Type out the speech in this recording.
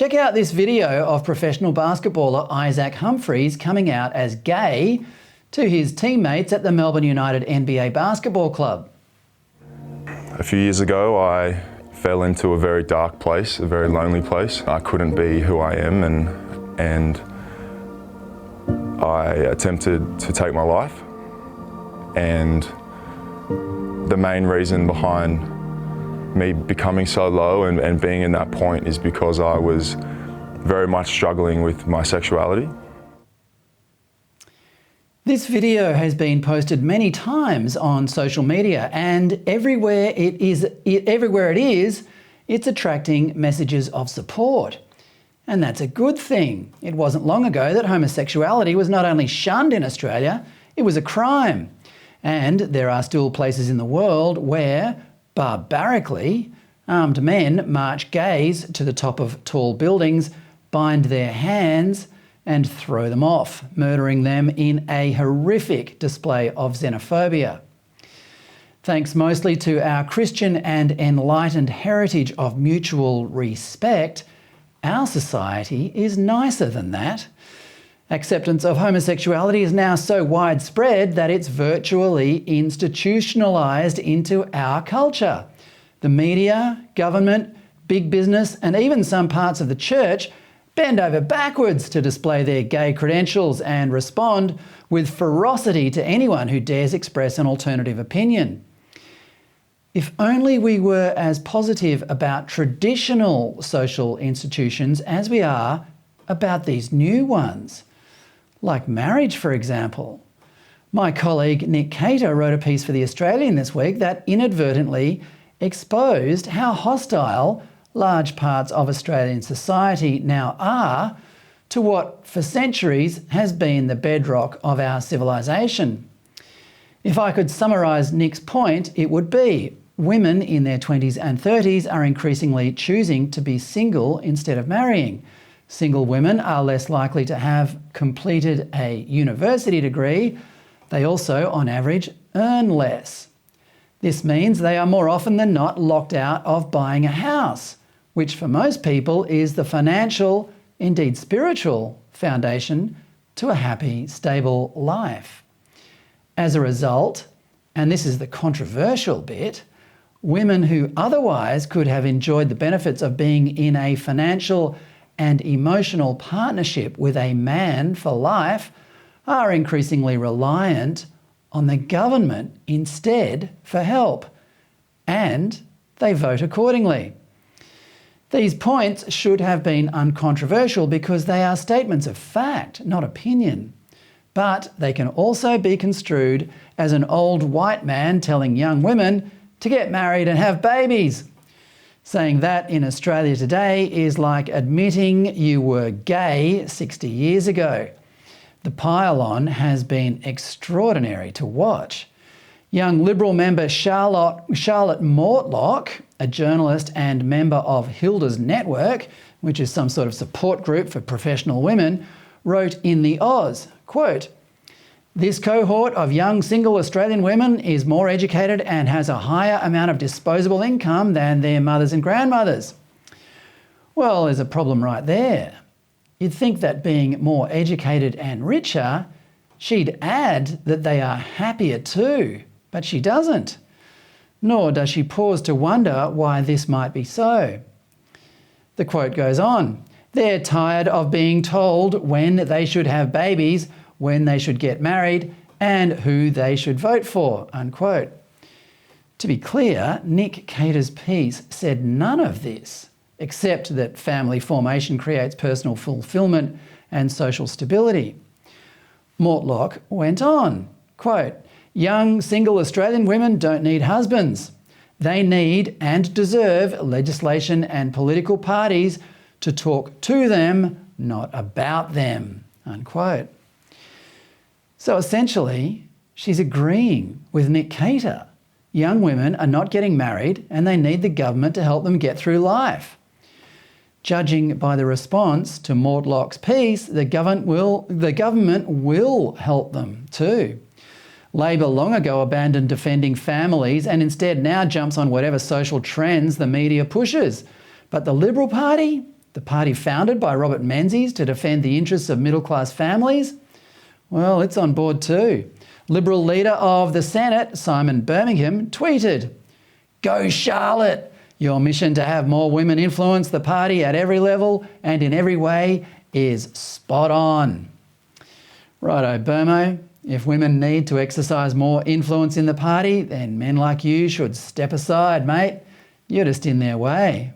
Check out this video of professional basketballer Isaac Humphries coming out as gay to his teammates at the Melbourne United NBA Basketball Club. A few years ago, I fell into a very dark place, a very lonely place. I couldn't be who I am, and I attempted to take my life. And the main reason behind me becoming so low and being in that point is because I was very much struggling with my sexuality. This video has been posted many times on social media, and everywhere it is, it's attracting messages of support. And that's a good thing. It wasn't long ago that homosexuality was not only shunned in Australia, it was a crime. And there are still places in the world where, barbarically, armed men march gays to the top of tall buildings, bind their hands and throw them off, murdering them in a horrific display of xenophobia. Thanks mostly to our Christian and enlightened heritage of mutual respect, our society is nicer than that. Acceptance of homosexuality is now so widespread that it's virtually institutionalised into our culture. The media, government, big business, and even some parts of the church bend over backwards to display their gay credentials and respond with ferocity to anyone who dares express an alternative opinion. If only we were as positive about traditional social institutions as we are about these new ones. Like marriage, for example. My colleague Nick Cater wrote a piece for The Australian this week that inadvertently exposed how hostile large parts of Australian society now are to what for centuries has been the bedrock of our civilisation. If I could summarise Nick's point, it would be women in their 20s and 30s are increasingly choosing to be single instead of marrying. Single women are less likely to have completed a university degree. They also, on average, earn less. This means they are more often than not locked out of buying a house, which for most people is the financial, indeed spiritual, foundation to a happy, stable life. As a result, and this is the controversial bit, women who otherwise could have enjoyed the benefits of being in a financial and emotional partnership with a man for life are increasingly reliant on the government instead for help, and they vote accordingly. These points should have been uncontroversial because they are statements of fact, not opinion. But they can also be construed as an old white man telling young women to get married and have babies. Saying that in Australia today is like admitting you were gay 60 years ago. The pile-on has been extraordinary to watch. Young Liberal member Charlotte Mortlock, a journalist and member of Hilda's Network, which is some sort of support group for professional women, wrote in The Oz, quote, "This cohort of young single Australian women is more educated and has a higher amount of disposable income than their mothers and grandmothers." Well, there's a problem right there. You'd think that being more educated and richer, she'd add that they are happier too, but she doesn't. Nor does she pause to wonder why this might be so. The quote goes on, "They're tired of being told when they should have babies, when they should get married, and who they should vote for," unquote. To be clear, Nick Cater's piece said none of this, except that family formation creates personal fulfilment and social stability. Mortlock went on, quote, "Young single Australian women don't need husbands. They need and deserve legislation and political parties to talk to them, not about them," unquote. So essentially, she's agreeing with Nick Cater. Young women are not getting married and they need the government to help them get through life. Judging by the response to Mortlock's piece, the government will help them too. Labor long ago abandoned defending families and instead now jumps on whatever social trends the media pushes. But the Liberal Party, The party founded by Robert Menzies to defend the interests of middle-class families? Well, it's on board too. Liberal leader of the Senate, Simon Birmingham, tweeted, "Go Charlotte! Your mission to have more women influence the party at every level and in every way is spot on." Righto, Burmo. If women need to exercise more influence in the party, then men like you should step aside, mate. You're just in their way.